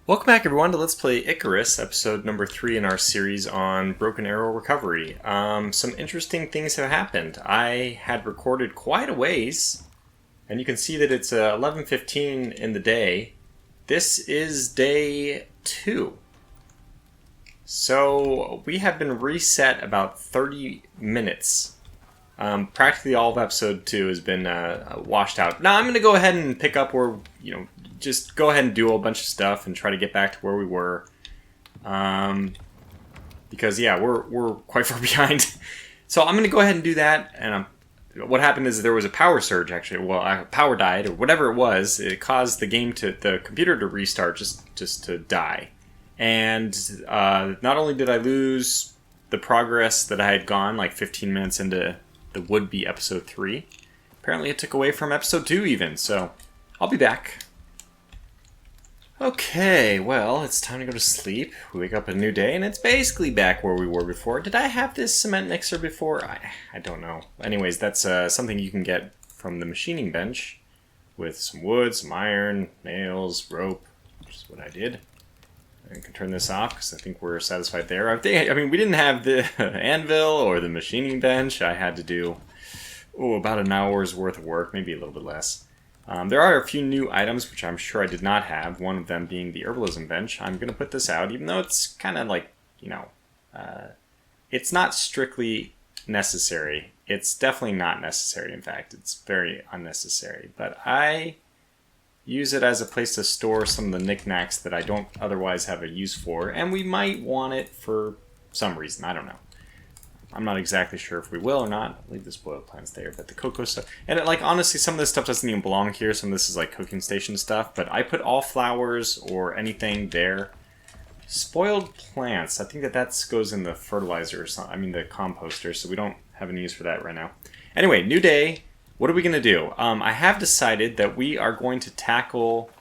Welcome back, everyone, to Let's Play ICARUS, episode number 3 in our series on Broken Arrow recovery. Some interesting things have happened. I had recorded quite a ways, and you can see that it's 11:15 in the day. This is day 2. So we have been reset about 30 minutes. Practically all of episode 2 has been washed out. Now I'm going to go ahead and pick up where, just go ahead and do a bunch of stuff and try to get back to where we were. Because, yeah, we're quite far behind. So I'm going to go ahead and do that. And what happened is there was a power surge, actually. Well, power died, or whatever it was. It caused the computer to restart, just to die. And not only did I lose the progress that I had gone, like 15 minutes into the would-be episode 3, apparently it took away from episode 2 even. So I'll be back. Okay, well, it's time to go to sleep. We wake up a new day, and it's basically back where we were before. Did I have this cement mixer before? I don't know. Anyways, that's something you can get from the machining bench with some wood, some iron, nails, rope, which is what I did. I can turn this off because I think we're satisfied there. I mean, we didn't have the anvil or the machining bench. I had to do, about an hour's worth of work, maybe a little bit less. There are a few new items which I'm sure I did not have, one of them being the herbalism bench. I'm going to put this out, even though it's kind of like, it's not strictly necessary. It's definitely not necessary, in fact. It's very unnecessary. But I use it as a place to store some of the knickknacks that I don't otherwise have a use for, and we might want it for some reason. I don't know. I'm not exactly sure if we will or not. I'll leave the spoiled plants there, but the cocoa stuff... And, honestly, some of this stuff doesn't even belong here. Some of this is, cooking station stuff. But I put all flowers or anything there. Spoiled plants. I think that goes in the fertilizer or something. I mean, the composter, so we don't have any use for that right now. Anyway, new day. What are we going to do? I have decided that we are going to tackle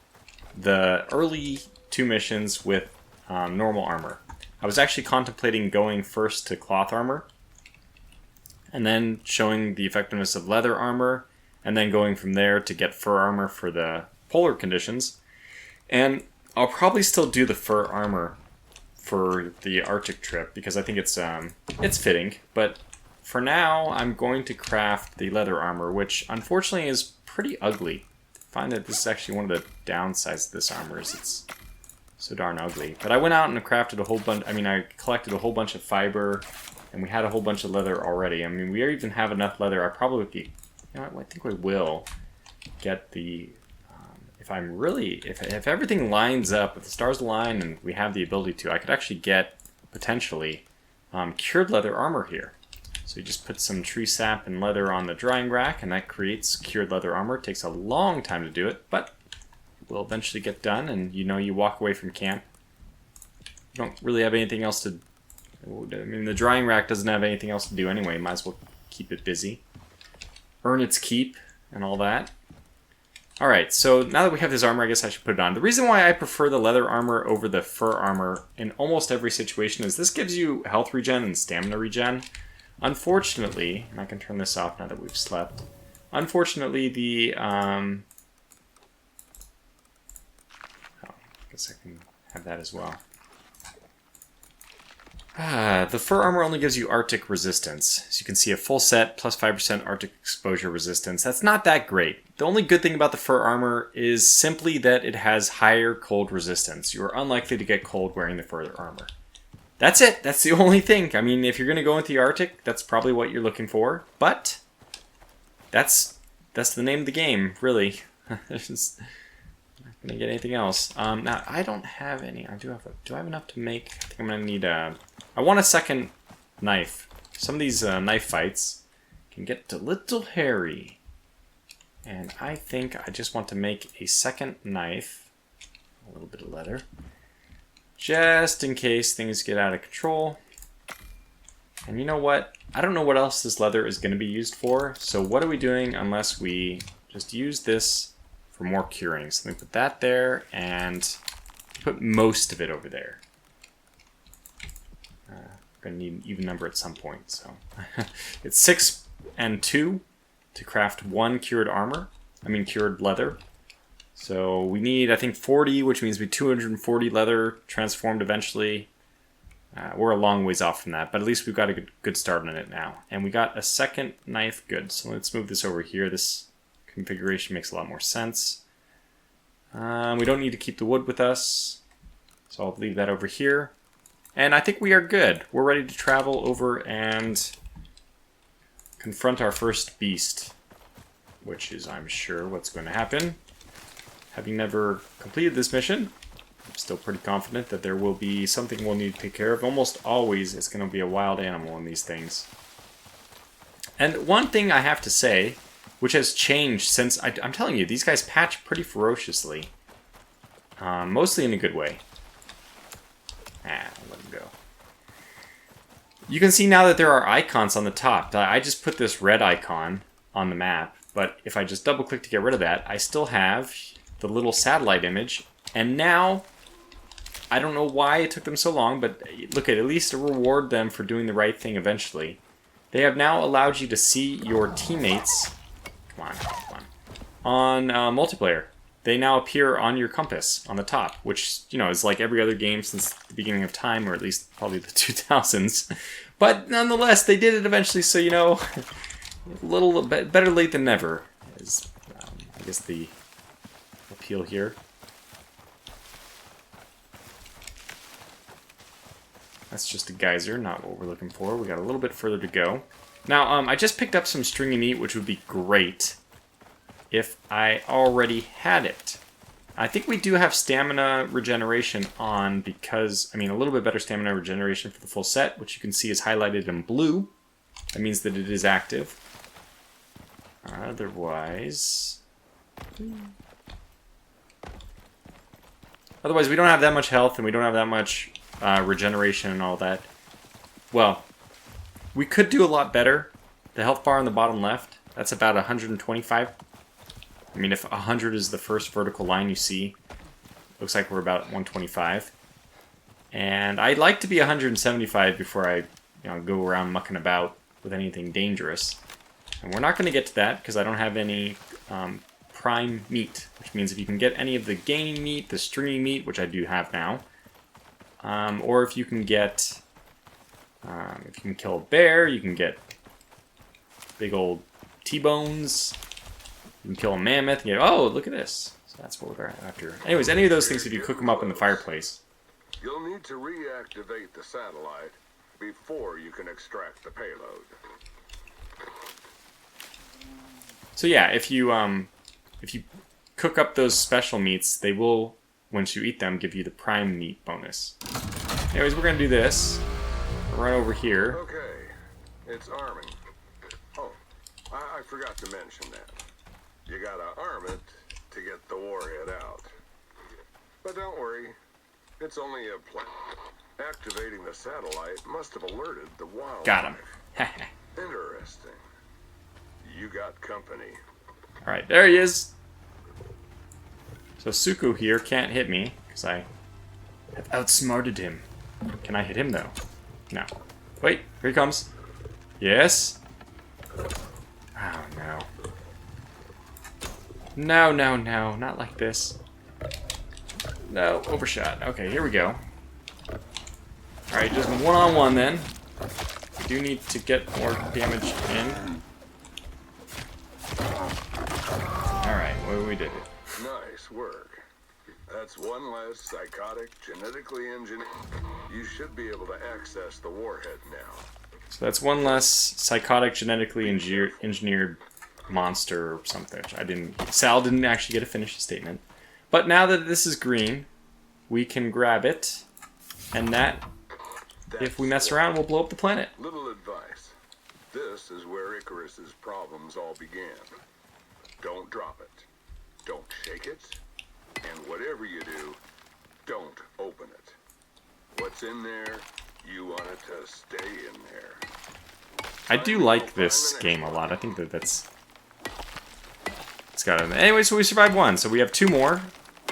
the early 2 missions with normal armor. I was actually contemplating going first to cloth armor, and then showing the effectiveness of leather armor, and then going from there to get fur armor for the polar conditions. And I'll probably still do the fur armor for the Arctic trip, because I think it's fitting. But for now, I'm going to craft the leather armor, which unfortunately is pretty ugly. I find that this is actually one of the downsides of this armor, is it's so darn ugly. But I went out and crafted a whole bunch, I collected a whole bunch of fiber, and we had a whole bunch of leather already. I mean, we even have enough leather. I probably, I think we will get the, if everything lines up, if the stars align and we have the ability to, I could actually get, potentially, cured leather armor here. So you just put some tree sap and leather on the drying rack, and that creates cured leather armor. It takes a long time to do it, but it will eventually get done, and you walk away from camp. You don't really have anything else to... I mean, the drying rack doesn't have anything else to do anyway. Might as well keep it busy. Earn its keep and all that. Alright, so now that we have this armor, I guess I should put it on. The reason why I prefer the leather armor over the fur armor in almost every situation is this gives you health regen and stamina regen. Unfortunately, and I can turn this off now that we've slept. Unfortunately, the... I guess I can have that as well. The fur armor only gives you Arctic resistance. So you can see a full set plus 5% Arctic exposure resistance. That's not that great. The only good thing about the fur armor is simply that it has higher cold resistance. You are unlikely to get cold wearing the fur armor. That's it. That's the only thing. I mean, if you're going to go into the Arctic, that's probably what you're looking for. But that's the name of the game, really. There's not going to get anything else. Now, I don't have any. Do I have enough to make? I think I'm going to need I want a second knife. Some of these knife fights can get a little hairy. And I think I just want to make a second knife. A little bit of leather. Just in case things get out of control. And you know what? I don't know what else this leather is going to be used for. So what are we doing unless we just use this for more curing? So let me put that there and put most of it over there. Going to need an even number at some point. So it's 6 and 2 to craft 1 cured armor. Cured leather. So we need, I think, 40, which means we 240 leather transformed eventually. We're a long ways off from that, but at least we've got a good start on it now. And we got a second knife. Good. So let's move this over here. This configuration makes a lot more sense. We don't need to keep the wood with us, so I'll leave that over here. And I think we are good. We're ready to travel over and confront our first beast, which is, I'm sure, what's going to happen. Having never completed this mission, I'm still pretty confident that there will be something we'll need to take care of. Almost always it's going to be a wild animal in these things. And one thing I have to say, which has changed since, I'm telling you, these guys patch pretty ferociously. Mostly in a good way. I'll let them go. You can see now that there are icons on the top. I just put this red icon on the map, but if I just double click to get rid of that, I still have the little satellite image. And now, I don't know why it took them so long, but look, at least to reward them for doing the right thing eventually. They have now allowed you to see your teammates, come on, on multiplayer. They now appear on your compass on the top, which, you know, is like every other game since the beginning of time, or at least probably the 2000s. But nonetheless, they did it eventually, so, you know, a little bit better late than never is, I guess, the appeal here. That's just a geyser, not what we're looking for. We got a little bit further to go. Now, I just picked up some stringy meat, which would be great if I already had it. I think we do have stamina regeneration on because, I mean, a little bit better stamina regeneration for the full set, which you can see is highlighted in blue. That means that it is active. Otherwise, we don't have that much health, and we don't have that much regeneration and all that. Well, we could do a lot better. The health bar on the bottom left, that's about 125. I mean, if 100 is the first vertical line you see, looks like we're about 125. And I'd like to be 175 before I, go around mucking about with anything dangerous. And we're not going to get to that because I don't have any prime meat, which means if you can get any of the game meat, the stringy meat, which I do have now, or if you can get, if you can kill a bear, you can get big old T-bones. You can kill a mammoth and get, oh, look at this. So that's what we're after. Anyways, any of those things if you cook them up in the fireplace. You'll need to reactivate the satellite before you can extract the payload. So yeah, if you cook up those special meats, they will, once you eat them, give you the prime meat bonus. Anyways, we're gonna do this. Run over here. Okay, it's arming. Oh, I forgot to mention that. You gotta arm it to get the warhead out. But don't worry, it's only a plan. Activating the satellite must have alerted the wildlife. Got him. Interesting. You got company. Alright, there he is. So Suku here can't hit me, because I have outsmarted him. Can I hit him, though? No. Wait, here he comes. Yes? Oh, no. No, no, no, not like this. No, overshot. Okay, here we go. Alright, just one-on-one then. We do need to get more damage in. Alright, well, we did it. Nice work. That's one less psychotic, genetically engineered. You should be able to access the warhead now. So that's one less psychotic, genetically engineered monster or something. Sal didn't actually get to finish the statement. But now that this is green, we can grab it, and if we mess around, we'll blow up the planet. Little advice. This is where ICARUS's problems all began. Don't drop it. Don't shake it. And whatever you do, don't open it. What's in there, you want it to stay in there. I do like this game a lot. I think it's got it. Anyway, so we survived one. So we have two more.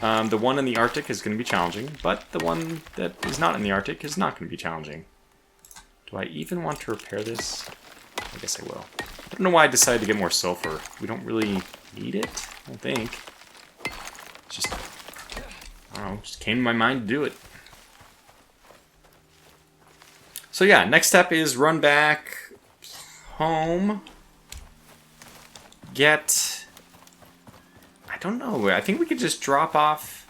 The one in the Arctic is going to be challenging, but the one that is not in the Arctic is not going to be challenging. Do I even want to repair this? I guess I will. I don't know why I decided to get more sulfur. We don't really need it, I don't think. don't know, just came to my mind to do it. So yeah, next step is run back home. Get... I don't know. I think we could just drop off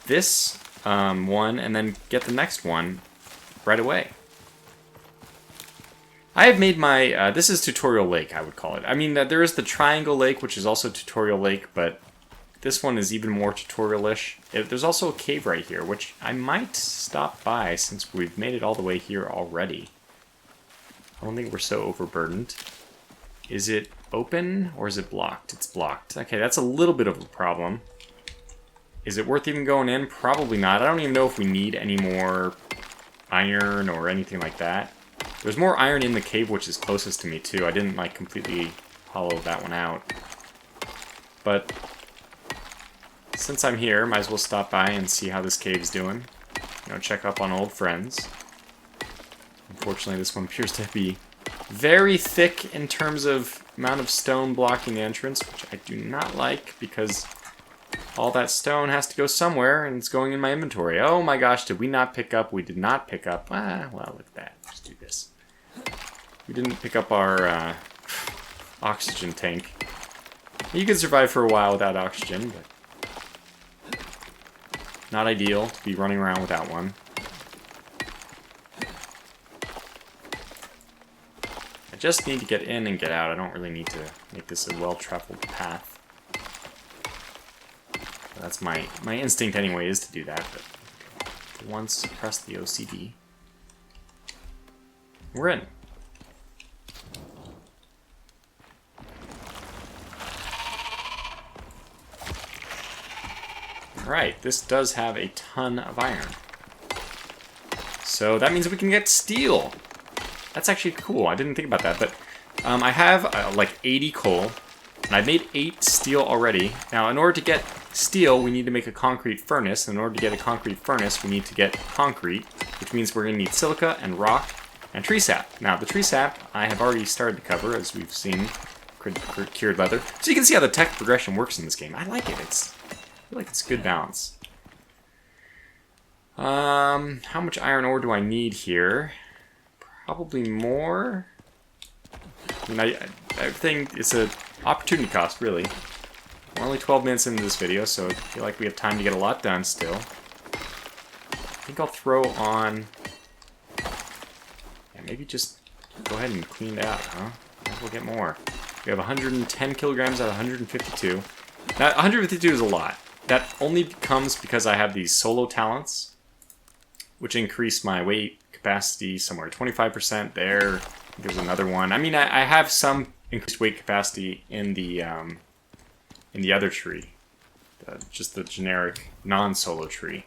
this one and then get the next one right away. I have made my... this is Tutorial Lake, I would call it. I mean, there is the Triangle Lake, which is also Tutorial Lake, but this one is even more tutorial-ish. There's also a cave right here, which I might stop by since we've made it all the way here already. I don't think we're so overburdened. Is it open or is it blocked? It's blocked. Okay, that's a little bit of a problem. Is it worth even going in? Probably not. I don't even know if we need any more iron or anything like that. There's more iron in the cave, which is closest to me, too. I didn't, like, completely hollow that one out. But since I'm here, might as well stop by and see how this cave's doing. You know, check up on old friends. Unfortunately, this one appears to be very thick in terms of amount of stone blocking the entrance, which I do not like, because all that stone has to go somewhere, and it's going in my inventory. Oh my gosh, did we not pick up? We did not pick up. Ah, well, look at that. Let's do this. We didn't pick up our oxygen tank. You can survive for a while without oxygen, but not ideal to be running around without one. I just need to get in and get out. I don't really need to make this a well-traveled path. That's my instinct anyway, is to do that, but for once, suppress the OCD. We're in. Alright, this does have a ton of iron. So that means we can get steel. That's actually cool. I didn't think about that, but I have like 80 coal, and I've made 8 steel already. Now, in order to get steel, we need to make a concrete furnace. And in order to get a concrete furnace, we need to get concrete, which means we're going to need silica and rock and tree sap. Now, the tree sap I have already started to cover, as we've seen, cured leather. So you can see how the tech progression works in this game. I like it. I feel like it's a good balance. How much iron ore do I need here? Probably more. I mean, everything, it's an opportunity cost, really. We're only 12 minutes into this video, so I feel like we have time to get a lot done still. I think I'll throw on... Yeah, maybe just go ahead and clean it out, huh? Maybe we'll get more. We have 110 kilograms out of 152. Now, 152 is a lot. That only comes because I have these solo talents, which increase my weight capacity somewhere 25% there. There's another one. I mean, I have some increased weight capacity in the other tree, just the generic non-solo tree.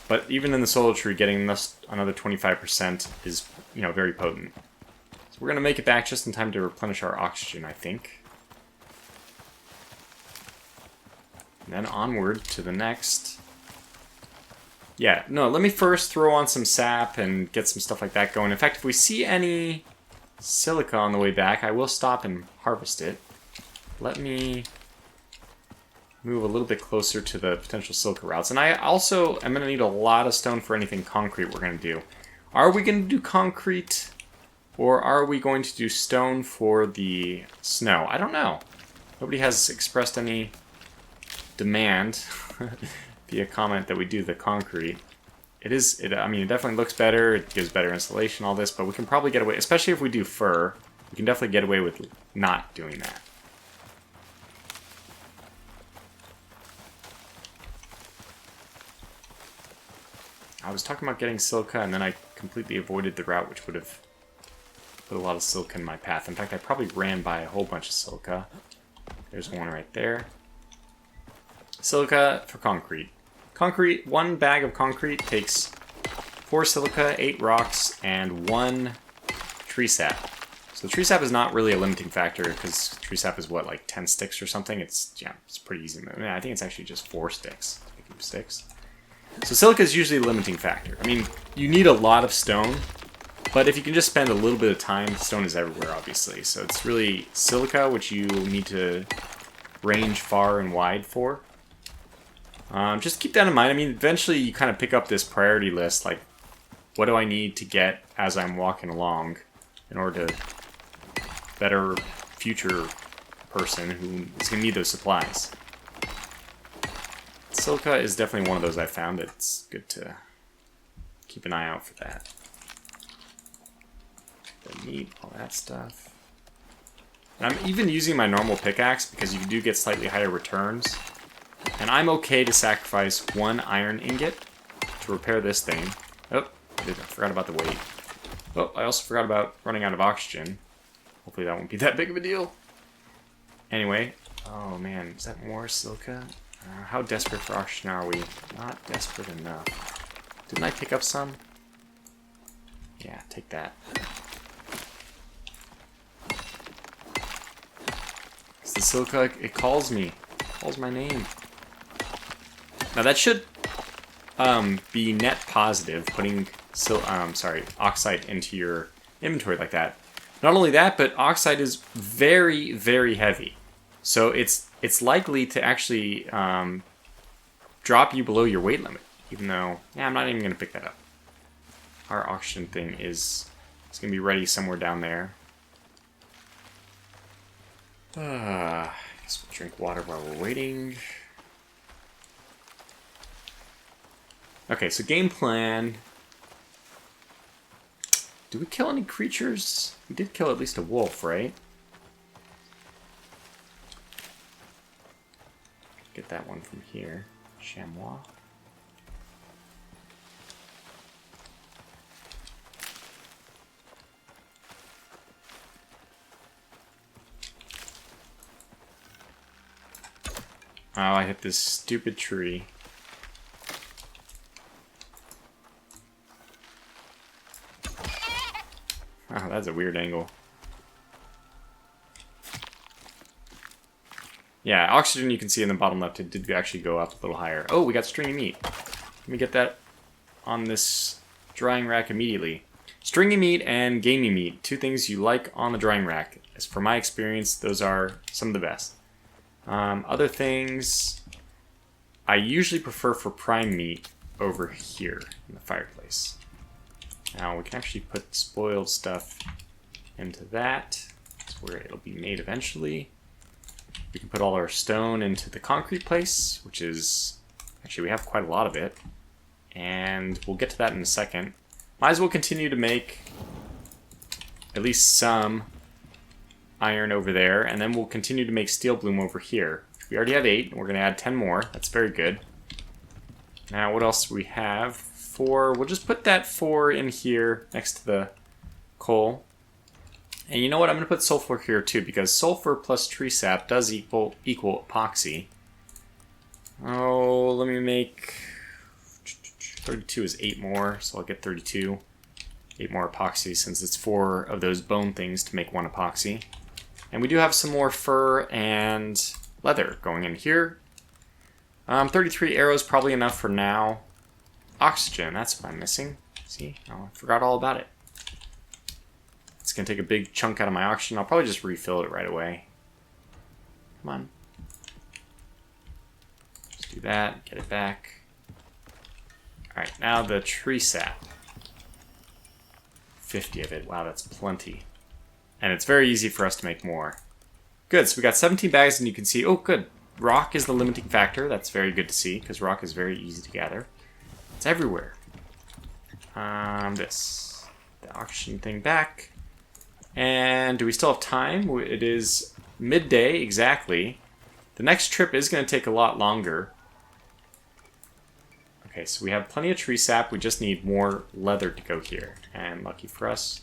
But even in the solo tree, getting this another 25% is, you know, very potent. So we're gonna make it back just in time to replenish our oxygen, I think. And then onward to the next. Yeah, no, let me first throw on some sap and get some stuff like that going. In fact, if we see any silica on the way back, I will stop and harvest it. Let me move a little bit closer to the potential silica routes. And I also am going to need a lot of stone for anything concrete we're going to do. Are we going to do concrete, or are we going to do stone for the snow? I don't know. Nobody has expressed any demand via comment that we do the concrete. I mean, it definitely looks better, it gives better insulation, all this, but we can probably get away, especially if we do fur, we can definitely get away with not doing that. I was talking about getting silica, and then I completely avoided the route, which would have put a lot of silica in my path. In fact, I probably ran by a whole bunch of silica. There's one right there. Silica for concrete. Concrete, 1 bag of concrete takes 4 silica, 8 rocks, and 1 tree sap. So the tree sap is not really a limiting factor, because tree sap is what, like 10 sticks or something? It's pretty easy. I mean, I think it's actually just 4 sticks. Speaking of sticks. So silica is usually a limiting factor. I mean, you need a lot of stone, but if you can just spend a little bit of time, stone is everywhere, obviously. So it's really silica, which you need to range far and wide for. Just keep that in mind. I mean, eventually you kind of pick up this priority list, like, what do I need to get as I'm walking along in order to better future person who is going to need those supplies. Silica is definitely one of those I found. It's good to keep an eye out for that. The meat, all that stuff. And I'm even using my normal pickaxe because you do get slightly higher returns. And I'm okay to sacrifice 1 iron ingot to repair this thing. Oh, I forgot about the weight. Oh, I also forgot about running out of oxygen. Hopefully that won't be that big of a deal. Anyway, oh man, is that more silica? How desperate for oxygen are we? Not desperate enough. Didn't I pick up some? Yeah, take that. It's the silica, it calls me. It calls my name. Now that should be net positive, putting oxide into your inventory like that. Not only that, but oxide is very, very heavy. So it's likely to actually drop you below your weight limit. Even though, yeah, I'm not even going to pick that up. Our oxygen thing is going to be ready somewhere down there. I guess we'll drink water while we're waiting. Okay, so game plan. Did we kill any creatures? We did kill at least a wolf, right? Get that one from here. Chamois. Oh, I hit this stupid tree. Oh, that's a weird angle. Yeah, oxygen you can see in the bottom left, it did actually go up a little higher. Oh, we got stringy meat. Let me get that on this drying rack immediately. Stringy meat and gamey meat, 2 things you like on the drying rack. As for my experience, those are some of the best. Other things, I usually prefer for prime meat over here in the fireplace. Now we can actually put spoiled stuff into that. That's where it'll be made eventually. We can put all our stone into the concrete place, which is... Actually, we have quite a lot of it. And we'll get to that in a second. Might as well continue to make at least some iron over there, and then we'll continue to make steel bloom over here. We already have 8, and we're going to add 10 more. That's very good. Now, what else do we have? 4. We'll just put that 4 in here next to the coal. And you know what? I'm going to put sulfur here too, because sulfur plus tree sap does equal epoxy. Oh, let me make... 32 is 8 more, so I'll get 32. 8 more epoxy, since it's 4 of those bone things to make 1 epoxy. And we do have some more fur and leather going in here. 33 arrows, probably enough for now. Oxygen, that's what I'm missing. See? Oh, I forgot all about it. It's going to take a big chunk out of my oxygen. I'll probably just refill it right away. Come on. Just do that, get it back. Alright, now the tree sap. 50 of it. Wow, that's plenty. And it's very easy for us to make more. Good, so we got 17 bags, and you can see, oh good, rock is the limiting factor. That's very good to see, because rock is very easy to gather. It's everywhere. The oxygen thing back. And do we still have time? It is midday, exactly. The next trip is going to take a lot longer. Okay, so we have plenty of tree sap. We just need more leather to go here. And lucky for us,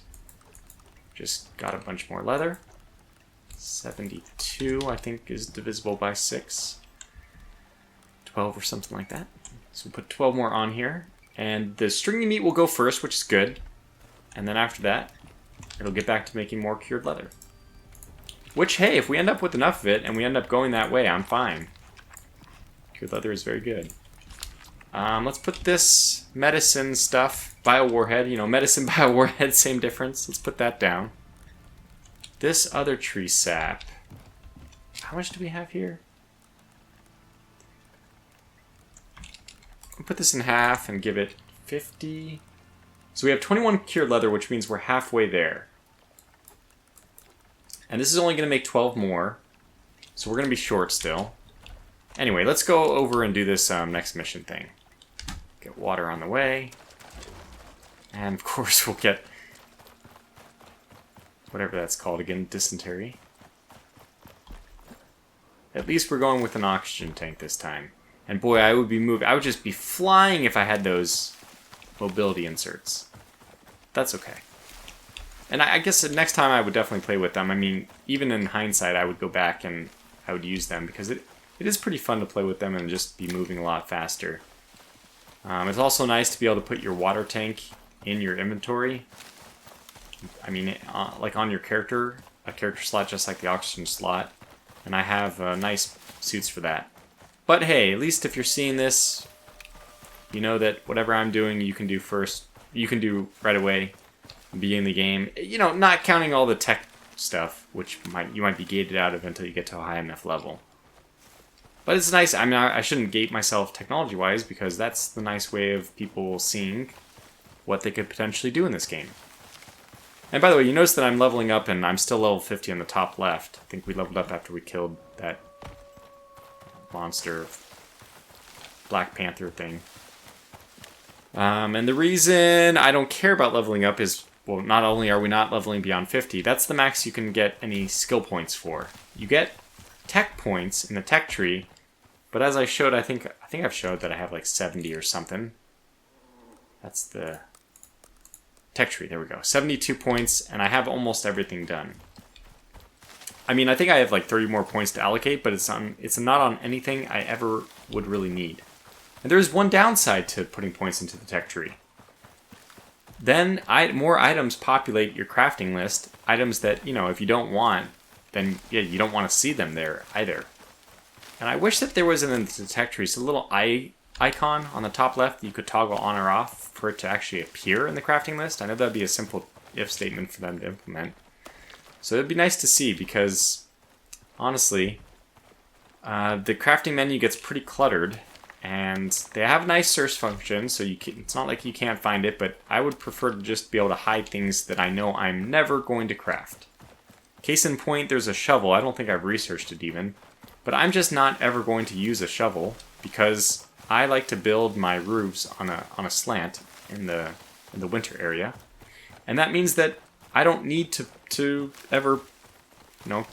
just got a bunch more leather. 72, I think, is divisible by 6. 12 or something like that. So we'll put 12 more on here. And the stringy meat will go first, which is good. And then after that, it'll get back to making more cured leather. Which, hey, if we end up with enough of it and we end up going that way, I'm fine. Cured leather is very good. Let's put this medicine stuff, bio-warhead, you know, medicine, bio-warhead, same difference. Let's put that down. This other tree sap. How much do we have here? I'll put this in half and give it 50. So we have 21 cured leather, which means we're halfway there. And this is only going to make 12 more. So we're going to be short still. Anyway, let's go over and do this next mission thing. Get water on the way. And of course we'll get whatever that's called again, dysentery. At least we're going with an oxygen tank this time. And boy, I would just be flying if I had those mobility inserts. That's okay. And I guess next time I would definitely play with them. I mean, even in hindsight, I would go back and I would use them because it is pretty fun to play with them and just be moving a lot faster. It's also nice to be able to put your water tank in your inventory. I mean, like on your character, a character slot just like the oxygen slot. And I have nice suits for that. But hey, at least if you're seeing this, you know that whatever I'm doing, you can do first. You can do right away, beginning the game. You know, not counting all the tech stuff, which you might be gated out of until you get to a high enough level. But it's nice. I mean, I shouldn't gate myself technology-wise because that's the nice way of people seeing what they could potentially do in this game. And by the way, you notice that I'm leveling up and I'm still level 50 on the top left. I think we leveled up after we killed that monster Black Panther thing. And the reason I don't care about leveling up is, well, not only are we not leveling beyond 50, that's the max you can get any skill points for. You get tech points in the tech tree, but as I showed, I think I've showed that I have like 70 or something. That's the tech tree, there we go. 72 points, and I have almost everything done. I mean, I think I have like 30 more points to allocate, but it's not on anything I ever would really need. And there is one downside to putting points into the tech tree. Then more items populate your crafting list. Items that, you know, if you don't want, then yeah, you don't want to see them there either. And I wish that there was in the tech tree a little icon on the top left you could toggle on or off for it to actually appear in the crafting list. I know that would be a simple if statement for them to implement. So it'd be nice to see because, honestly, the crafting menu gets pretty cluttered. And they have nice search functions, so it's not like you can't find it, but I would prefer to just be able to hide things that I know I'm never going to craft. Case in point, there's a shovel. I don't think I've researched it even. But I'm just not ever going to use a shovel because I like to build my roofs on a slant in the winter area. And that means that I don't need to ever, you know,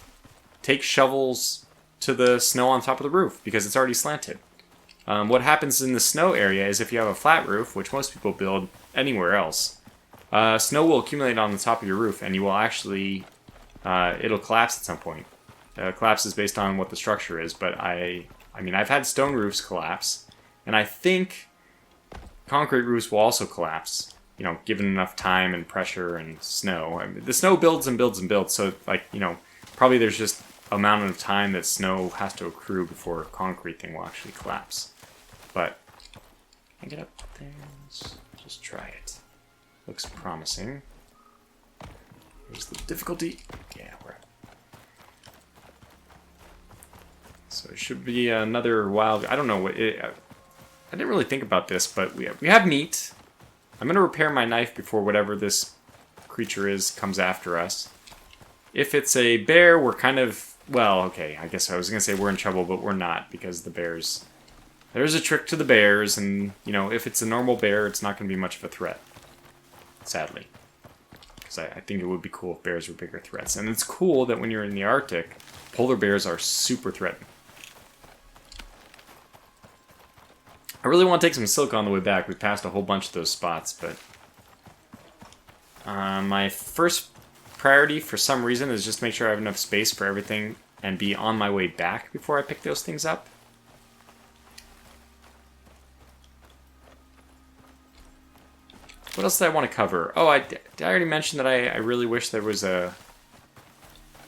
take shovels to the snow on top of the roof because it's already slanted. What happens in the snow area is if you have a flat roof, which most people build anywhere else, snow will accumulate on the top of your roof and you will actually, it'll collapse at some point. Collapse is based on what the structure is, but I mean, I've had stone roofs collapse, and I think concrete roofs will also collapse, you know, given enough time and pressure and snow. I mean, the snow builds and builds and builds, so, like, you know, probably there's just amount of time that snow has to accrue before a concrete thing will actually collapse. But I get up there. Let's just try it. Looks promising. Here's the difficulty. Yeah, we're up. So it should be another wild. I don't know what it. I didn't really think about this, but we have meat. I'm gonna repair my knife before whatever this creature is comes after us. If it's a bear, we're kind of, well, okay. I guess I was gonna say we're in trouble, but we're not because the bears. There's a trick to the bears, and, you know, if it's a normal bear, it's not going to be much of a threat. Sadly. Because I think it would be cool if bears were bigger threats. And it's cool that when you're in the Arctic, polar bears are super threatening. I really want to take some silk on the way back. We passed a whole bunch of those spots, but my first priority, for some reason, is just make sure I have enough space for everything and be on my way back before I pick those things up. What else did I want to cover? Oh, did I already mention that I really wish there was a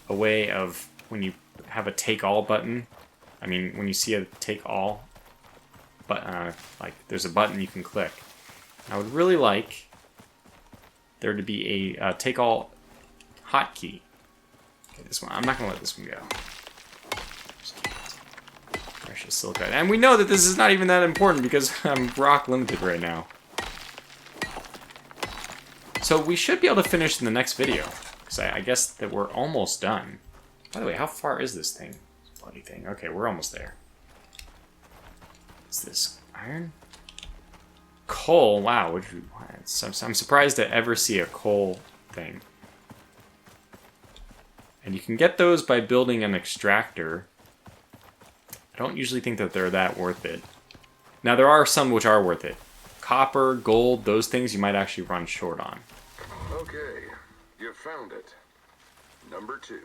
way of, when you have a take all button, I mean, when you see a take all, but like there's a button you can click. I would really like there to be a take all hotkey. Okay, this one, I'm not going to let this one go. Precious silica. And we know that this is not even that important because I'm rock limited right now. So we should be able to finish in the next video. Because I guess that we're almost done. By the way, how far is this thing? This bloody thing. Okay, we're almost there. Is this iron? Coal. Wow. I'm surprised to ever see a coal thing. And you can get those by building an extractor. I don't usually think that they're that worth it. Now, there are some which are worth it. Copper, gold, those things you might actually run short on. Okay, you found it. Number 2.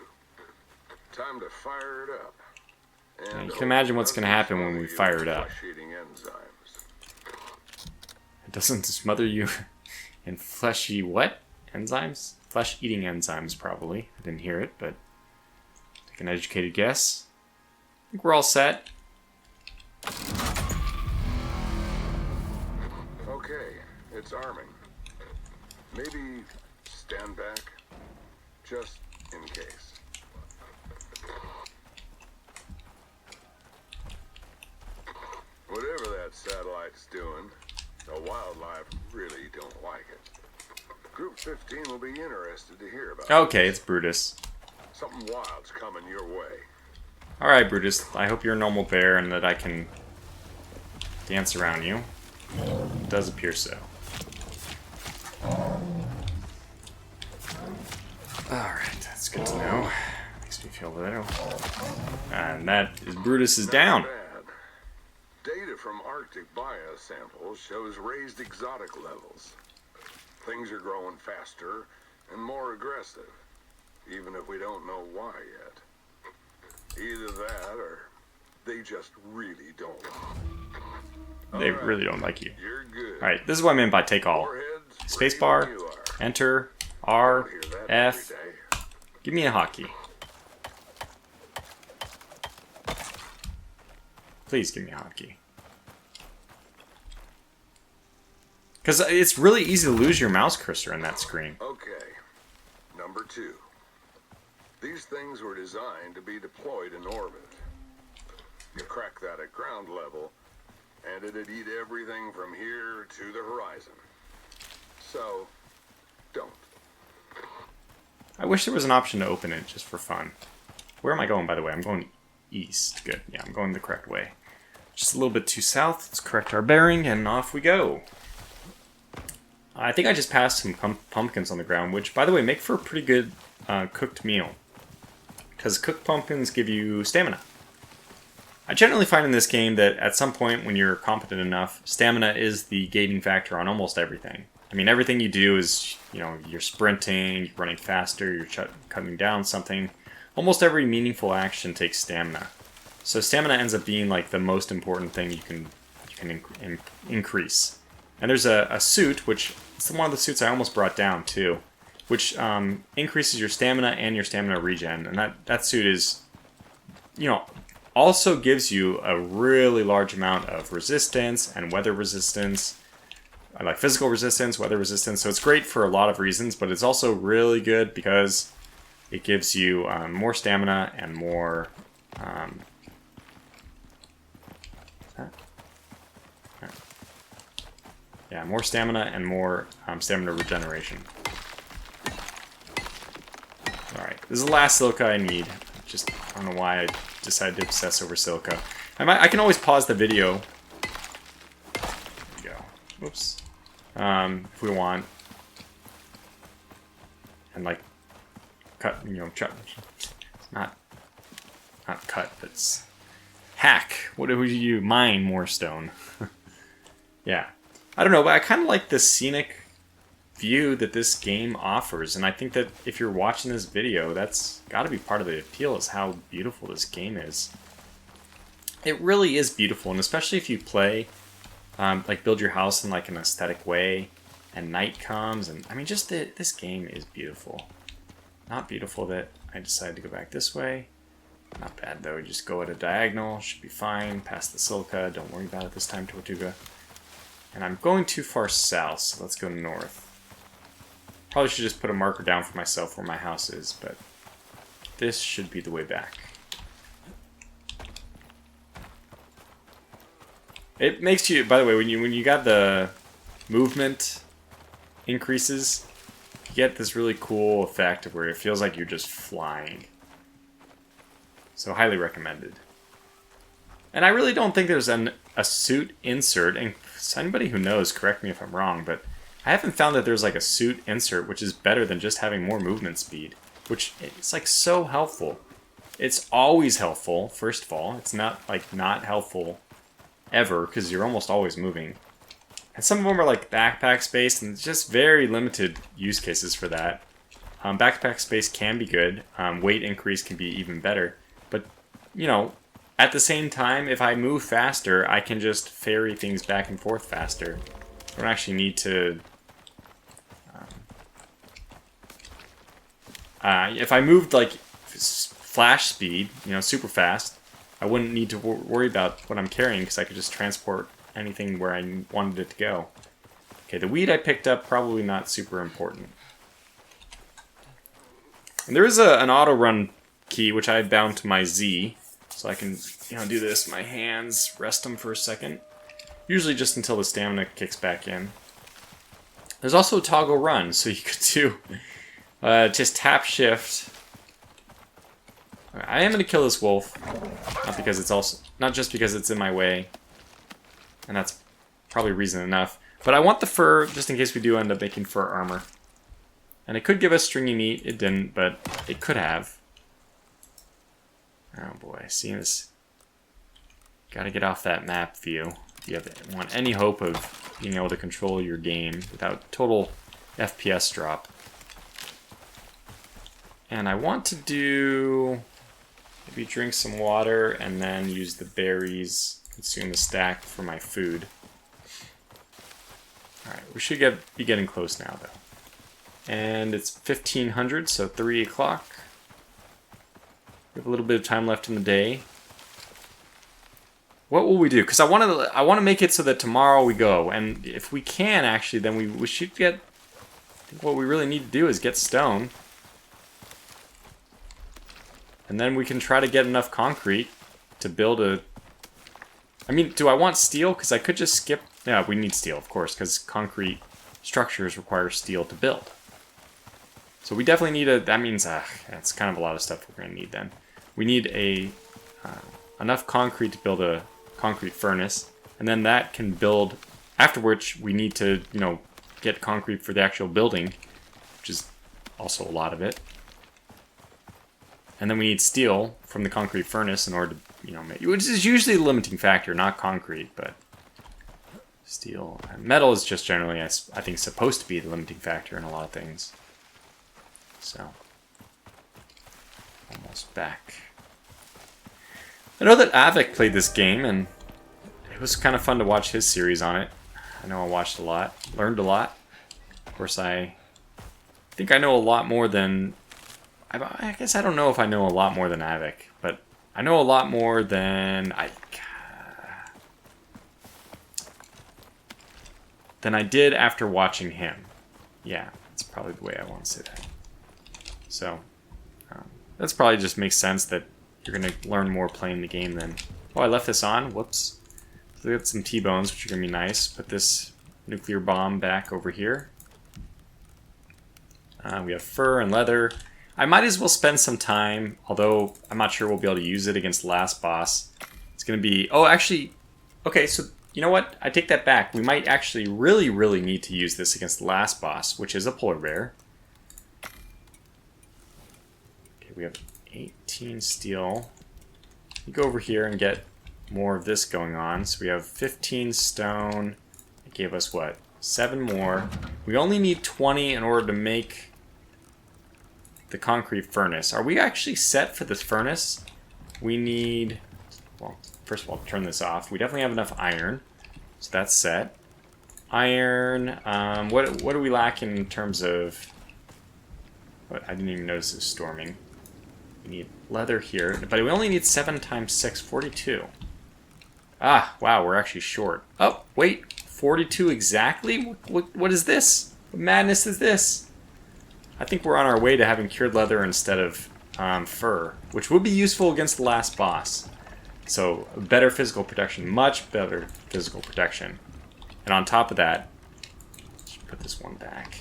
Time to fire it up. And you can imagine what's going to happen when we fire it up. Flesh-eating enzymes. It doesn't smother you in fleshy what? Enzymes? Flesh-eating enzymes, probably. I didn't hear it, but take an educated guess. I think we're all set. Okay, it's arming. Maybe stand back, just in case. Whatever that satellite's doing, the wildlife really don't like it. Group 15 will be interested to hear about Okay, it's Brutus. Something wild's coming your way. Alright, Brutus. I hope you're a normal bear and that I can dance around you. It does appear so. Alright, that's good to know. Makes me feel better. And that is Brutus is down. Not bad. Data from Arctic biosamples shows raised exotic levels. Things are growing faster and more aggressive, even if we don't know why yet. Either that or they just really don't. They really don't like you. You're good. Alright, this is what I meant by take all. Warheads, Spacebar, ready when you are. enter, R, Don't hear that F. every day. Give me a hotkey. Please give me a hotkey. Because it's really easy to lose your mouse cursor on that screen. Okay, number 2. These things were designed to be deployed in orbit. You crack that at ground level, and it'd eat everything from here to the horizon. So, don't. I wish there was an option to open it just for fun. Where am I going, by the way? I'm going east. Good. Yeah, I'm going the correct way. Just a little bit too south. Let's correct our bearing, and off we go. I think I just passed some pumpkins on the ground, which, by the way, make for a pretty good cooked meal. Because cooked pumpkins give you stamina. I generally find in this game that at some point when you're competent enough, stamina is the gating factor on almost everything. I mean, everything you do is, you know, you're sprinting, you're running faster, you're cutting down something. Almost every meaningful action takes stamina. So stamina ends up being like the most important thing you can increase. And there's a suit, which is one of the suits I almost brought down too, which increases your stamina and your stamina regen. And that suit is, you know, also gives you a really large amount of resistance and weather resistance. I like physical resistance, weather resistance. So it's great for a lot of reasons, but it's also really good because it gives you more stamina and more... Yeah, more stamina and more stamina regeneration. Alright, this is the last silica I need. Just, I don't know why I decided to obsess over silica. I can always pause the video. There we go. Whoops. If we want. And like, cut, you know, it's not cut, but it's hack. What do you do? Mine more stone. Yeah. I don't know, but I kind of like the scenic view that this game offers, and I think that if you're watching this video, that's got to be part of the appeal, is how beautiful this game is. It really is beautiful, and especially if you play, like build your house in like an aesthetic way, and night comes, and I mean, just this game is beautiful. Not beautiful that I decided to go back this way. Not bad though, just go at a diagonal, should be fine, past the silica, don't worry about it this time, Tortuga. And I'm going too far south, so let's go north. Probably should just put a marker down for myself where my house is, but this should be the way back. It makes you, by the way, when you got the movement increases, you get this really cool effect where it feels like you're just flying. So highly recommended. And I really don't think there's a suit insert, and anybody who knows, correct me if I'm wrong, but I haven't found that there's like a suit insert which is better than just having more movement speed, which it's like so helpful. It's always helpful, first of all. It's not like not helpful ever, because you're almost always moving. And some of them are like backpack space, and it's just very limited use cases for that. Backpack space can be good. Weight increase can be even better. But, you know, at the same time, if I move faster, I can just ferry things back and forth faster. I don't actually need to... if I moved like flash speed, you know, super fast, I wouldn't need to worry about what I'm carrying because I could just transport anything where I wanted it to go. Okay, the weed I picked up, probably not super important. And there is an auto run key, which I bound to my Z, so I can, you know, do this. My hands, rest them for a second. Usually just until the stamina kicks back in. There's also a toggle run, so you could do just tap shift. I am going to kill this wolf, not just because it's in my way, and that's probably reason enough. But I want the fur, just in case we do end up making fur armor. And it could give us stringy meat. It didn't, but it could have. Oh boy, see this. Gotta get off that map view. If you want any hope of being able to control your game without total FPS drop. And I want to do... maybe drink some water and then use the berries, consume the stack for my food. Alright, we should be getting close now, though. And it's 1500, so 3 o'clock. We have a little bit of time left in the day. What will we do? Because I want to make it so that tomorrow we go. And if we can, actually, then we should get... I think what we really need to do is get stone. And then we can try to get enough concrete to build a... I mean, do I want steel? Because I could just skip... Yeah, we need steel, of course, because concrete structures require steel to build. So we definitely need a... That means, that's kind of a lot of stuff we're going to need then. We need enough concrete to build a concrete furnace. And then that can build... After which, we need to, you know, get concrete for the actual building, which is also a lot of it. And then we need steel from the concrete furnace in order to, you know, make, which is usually the limiting factor, not concrete, but steel. And metal is just generally, I think, supposed to be the limiting factor in a lot of things. So, almost back. I know that Avik played this game, and it was kind of fun to watch his series on it. I know I watched a lot, learned a lot. Of course, I think I know a lot more than... I guess I don't know if I know a lot more than Avik, but I know a lot more than I did after watching him. Yeah, that's probably the way I want to say that. So, that's probably just makes sense that you're going to learn more playing the game than... Oh, I left this on. Whoops. So we got some T-bones, which are going to be nice. Put this nuclear bomb back over here. We have fur and leather. I might as well spend some time, although I'm not sure we'll be able to use it against the last boss. It's going to be... Oh, actually... Okay, so you know what? I take that back. We might actually really, really need to use this against the last boss, which is a polar bear. Okay, we have 18 steel. You go over here and get more of this going on. So we have 15 stone. It gave us, what? 7 more. We only need 20 in order to make... the concrete furnace. Are we actually set for this furnace? We need... Well, first of all, turn this off. We definitely have enough iron. So that's set. Iron... what do we lack in terms of... What, I didn't even notice it was storming. We need leather here. But we only need 7 times 6, 42. Ah, wow, we're actually short. Oh, wait. 42 exactly? What is this? What madness is this? I think we're on our way to having cured leather instead of fur, which would be useful against the last boss. So better physical protection, much better physical protection. And on top of that, let's put this one back.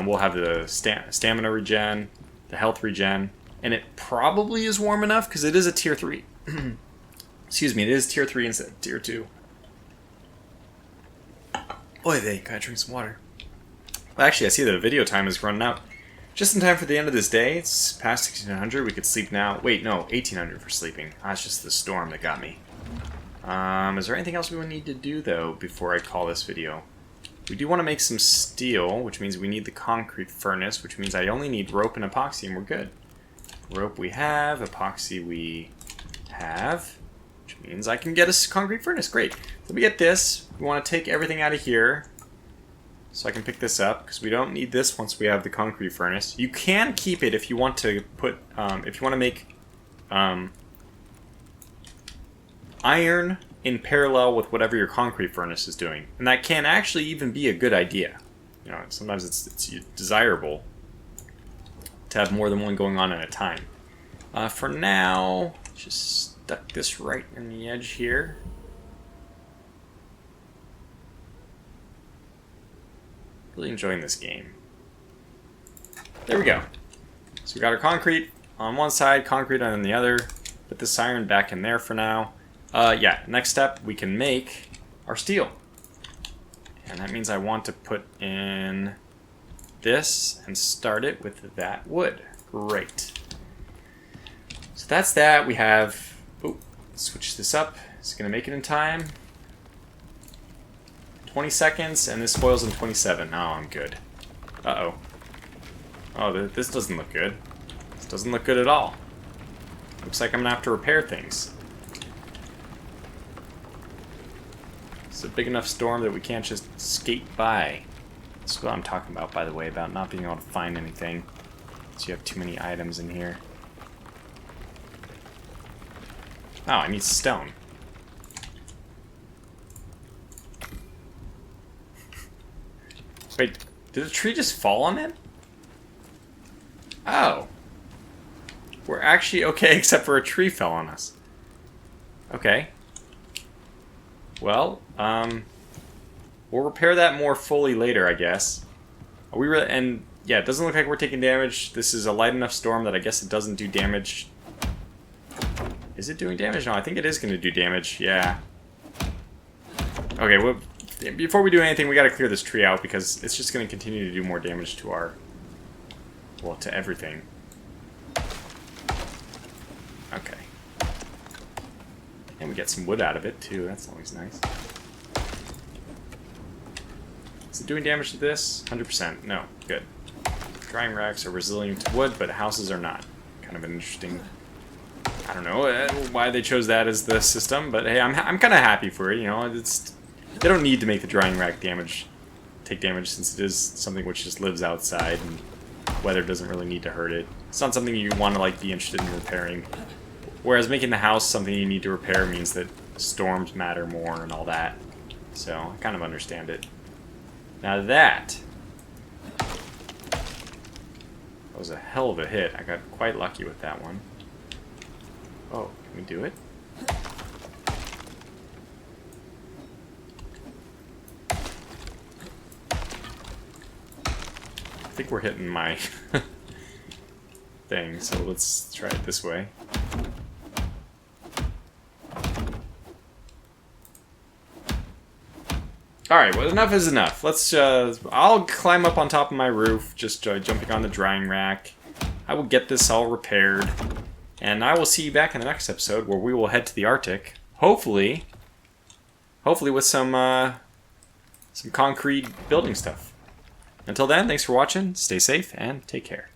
We'll have the stamina regen, the health regen, and it probably is warm enough because it is a tier 3. Excuse me, it is tier 3 instead of tier 2. Boy, they gotta drink some water. Well, actually, I see the video time is running out. Just in time for the end of this day. It's past 1600. We could sleep now. Wait, no, 1800 for sleeping. It's just the storm that got me. Is there anything else we would need to do, though, before I call this video? We do want to make some steel, which means we need the concrete furnace, which means I only need rope and epoxy, and we're good. Rope we have, epoxy we have, which means I can get a concrete furnace. Great. Let me get this. We want to take everything out of here, so I can pick this up, because we don't need this once we have the concrete furnace. You can keep it if you want to put, if you want to make iron in parallel with whatever your concrete furnace is doing. And that can actually even be a good idea. You know, sometimes it's desirable to have more than one going on at a time. For now, just stuck this right in the edge here. Really enjoying this game. There we go. So we got our concrete on one side, concrete on the other. Put this iron back in there for now. Yeah, next step, we can make our steel. And that means I want to put in this and start it with that wood. Great. So that's that. We have... Oh, switch this up. It's going to make it in time. 20 seconds, and this spoils in 27. Oh, I'm good. Uh-oh. Oh, this doesn't look good. This doesn't look good at all. Looks like I'm going to have to repair things. It's a big enough storm that we can't just skate by. That's what I'm talking about, by the way, about not being able to find anything. So you have too many items in here. Oh, I need stone. Wait, did the tree just fall on it? Oh. We're actually okay except for a tree fell on us. Okay. Well, we'll repair that more fully later, I guess. Are we really? And yeah, it doesn't look like we're taking damage. This is a light enough storm that I guess it doesn't do damage. Is it doing damage? No, I think it is going to do damage. Yeah. Okay, well, before we do anything, we got to clear this tree out because it's just going to continue to do more damage to our, well, to everything. Okay. And we get some wood out of it, too. That's always nice. Is it doing damage to this? 100%. No. Good. Drying racks are resilient to wood, but houses are not. Kind of an interesting... I don't know why they chose that as the system, but hey, I'm kind of happy for it. You know, they don't need to make the drying rack take damage since it is something which just lives outside and weather doesn't really need to hurt it. It's not something you want to like be interested in repairing. Whereas making the house something you need to repair means that storms matter more and all that. So I kind of understand it. Now that was a hell of a hit. I got quite lucky with that one. Oh, can we do it? I think we're hitting my thing, so let's try it this way. Alright, well, enough is enough. Let's, I'll climb up on top of my roof, just jumping on the drying rack. I will get this all repaired. And I will see you back in the next episode where we will head to the Arctic. Hopefully with some concrete building stuff. Until then, thanks for watching, stay safe, and take care.